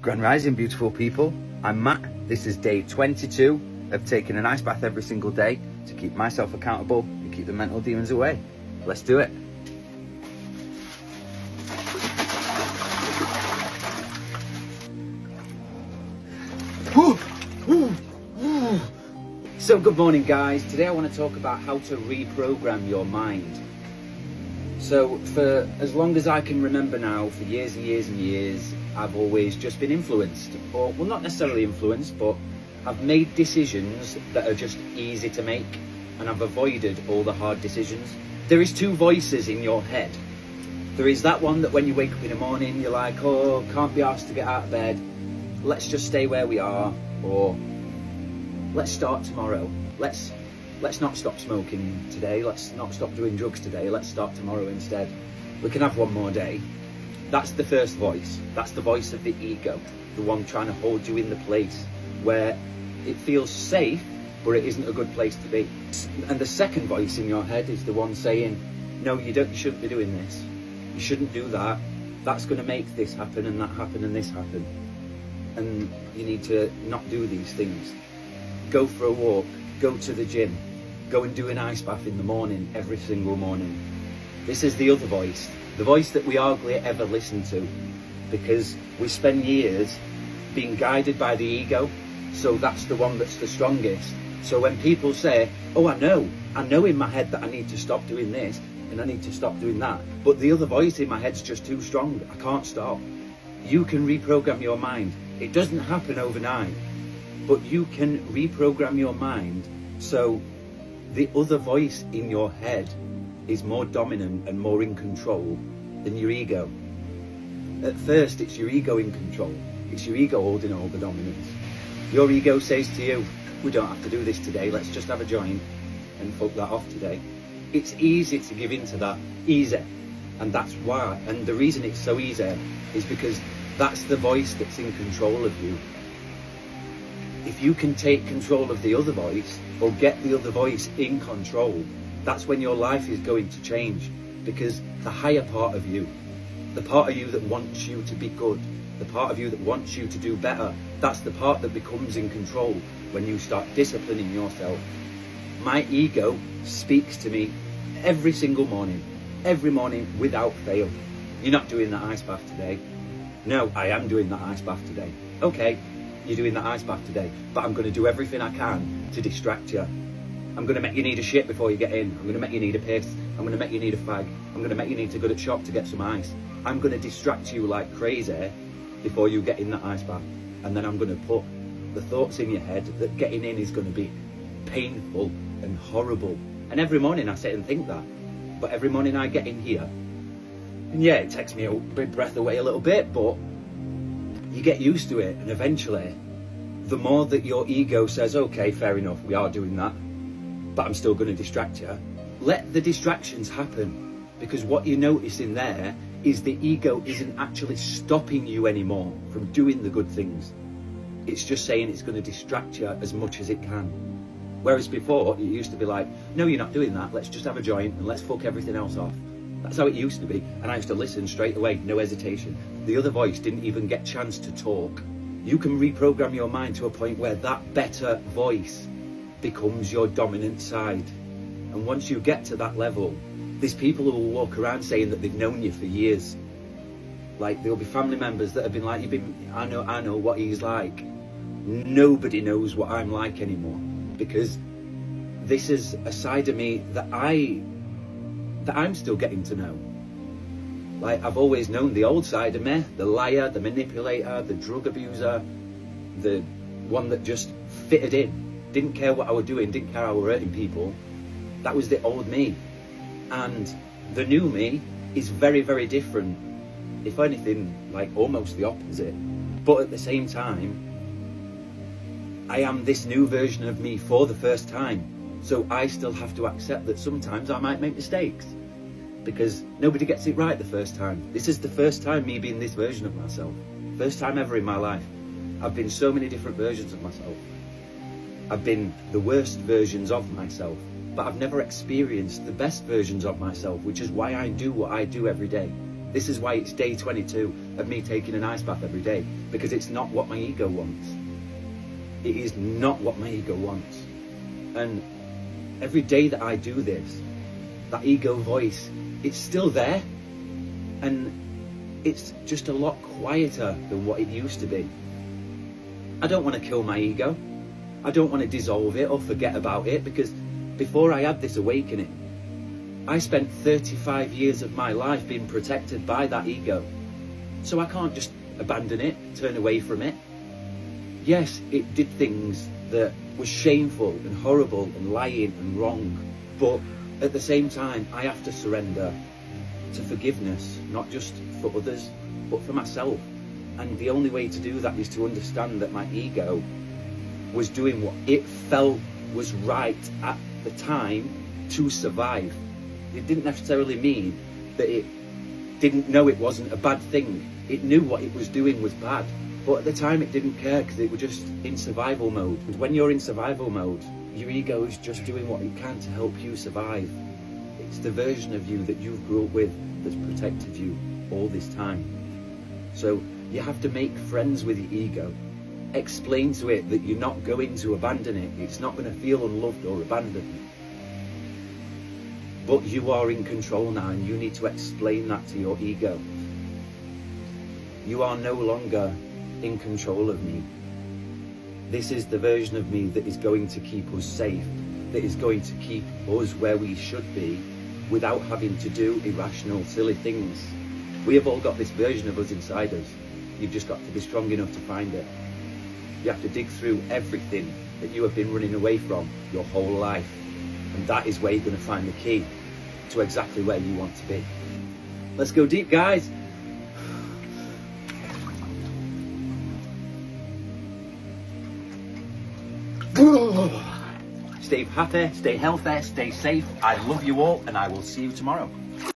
Grand Rising, beautiful people. I'm Matt. This is day 22 of taking an ice bath every single day to keep myself accountable and keep the mental demons away. Let's do it. So good morning, guys. Today I want to talk about how to reprogram your mind. So for as long as I can remember now, for years and years and years, I've always just been influenced, or well, not necessarily influenced, but I've made decisions that are just easy to make, and I've avoided all the hard decisions. There is two voices in your head. There is that one that when you wake up in the morning, you're like, oh, can't be asked to get out of bed. Let's just stay where we are, or let's start tomorrow. Let's not stop smoking today. Let's not stop doing drugs today. Let's start tomorrow instead. We can have one more day. That's the first voice. That's the voice of the ego, the one trying to hold you in the place where it feels safe, but it isn't a good place to be. And the second voice in your head is the one saying, no, you shouldn't be doing this. You shouldn't do that. That's going to make this happen and that happen and this happen. And you need to not do these things. Go for a walk, go to the gym, go and do an ice bath in the morning, every single morning. This is the other voice, the voice that we hardly ever listen to, because we spend years being guided by the ego, so that's the one that's the strongest. So when people say, oh, I know in my head that I need to stop doing this and I need to stop doing that, but the other voice in my head's just too strong, I can't stop. You can reprogram your mind. It doesn't happen overnight, but you can reprogram your mind so the other voice in your head is more dominant and more in control than your ego. At first, it's your ego in control. It's your ego holding all the dominance. Your ego says to you, we don't have to do this today, let's just have a joint and fuck that off today. It's easy to give in to that, easy. And that's why, and the reason it's so easy is because that's the voice that's in control of you. If you can take control of the other voice, or get the other voice in control, that's when your life is going to change. Because the higher part of you, the part of you that wants you to be good, the part of you that wants you to do better, that's the part that becomes in control when you start disciplining yourself. My ego speaks to me every single morning, every morning without fail. You're not doing that ice bath today. No, I am doing that ice bath today. Okay, you're doing that ice bath today, but I'm going to do everything I can to distract you. I'm going to make you need a shit before you get in. I'm going to make you need a piss. I'm going to make you need a fag. I'm going to make you need to go to the shop to get some ice. I'm going to distract you like crazy before you get in that ice bath. And then I'm going to put the thoughts in your head that getting in is going to be painful and horrible. And every morning I sit and think that. But every morning I get in here, and yeah, it takes me a big breath away a little bit, but you get used to it, and eventually, the more that your ego says, okay, fair enough, we are doing that, but I'm still going to distract you, let the distractions happen, because what you notice in there is the ego isn't actually stopping you anymore from doing the good things. It's just saying it's going to distract you as much as it can. Whereas before, it used to be like, no, you're not doing that, let's just have a joint and let's fuck everything else off. That's how it used to be, and I used to listen straight away, no hesitation. The other voice didn't even get a chance to talk. You can reprogram your mind to a point where that better voice becomes your dominant side. And once you get to that level, there's people who will walk around saying that they've known you for years. Like, there'll be family members that have been like, I know what he's like. Nobody knows what I'm like anymore, because this is a side of me that I'm still getting to know. Like, I've always known the old side of me, the liar, the manipulator, the drug abuser, the one that just fitted in, didn't care what I was doing, didn't care how I was hurting people. That was the old me. And the new me is very, very different. If anything, like almost the opposite. But at the same time, I am this new version of me for the first time. So I still have to accept that sometimes I might make mistakes, because nobody gets it right the first time. This is the first time me being this version of myself. First time ever in my life. I've been so many different versions of myself. I've been the worst versions of myself, but I've never experienced the best versions of myself, which is why I do what I do every day. This is why it's day 22. of me taking an ice bath every day, because it's not what my ego wants. It is not what my ego wants. And every day that I do this, that ego voice, it's still there, and it's just a lot quieter than what it used to be. I don't want to kill my ego. I don't want to dissolve it or forget about it, because before I had this awakening, I spent 35 years of my life being protected by that ego. So I can't just abandon it, turn away from it. Yes, it did things that were shameful and horrible and lying and wrong, but at the same time, I have to surrender to forgiveness, not just for others, but for myself. And the only way to do that is to understand that my ego was doing what it felt was right at the time to survive. It didn't necessarily mean that it didn't know it wasn't a bad thing. It knew what it was doing was bad, but at the time it didn't care, because it was just in survival mode. And when you're in survival mode, your ego is just doing what it can to help you survive. It's the version of you that you've grew up with that's protected you all this time. So you have to make friends with your ego. Explain to it that you're not going to abandon it. It's not going to feel unloved or abandoned. But you are in control now, and you need to explain that to your ego. You are no longer in control of me. This is the version of me that is going to keep us safe, that is going to keep us where we should be without having to do irrational, silly things. We have all got this version of us inside us. You've just got to be strong enough to find it. You have to dig through everything that you have been running away from your whole life. And that is where you're going to find the key to exactly where you want to be. Let's go deep, guys. Stay happy, stay healthy, stay safe. I love you all, and I will see you tomorrow.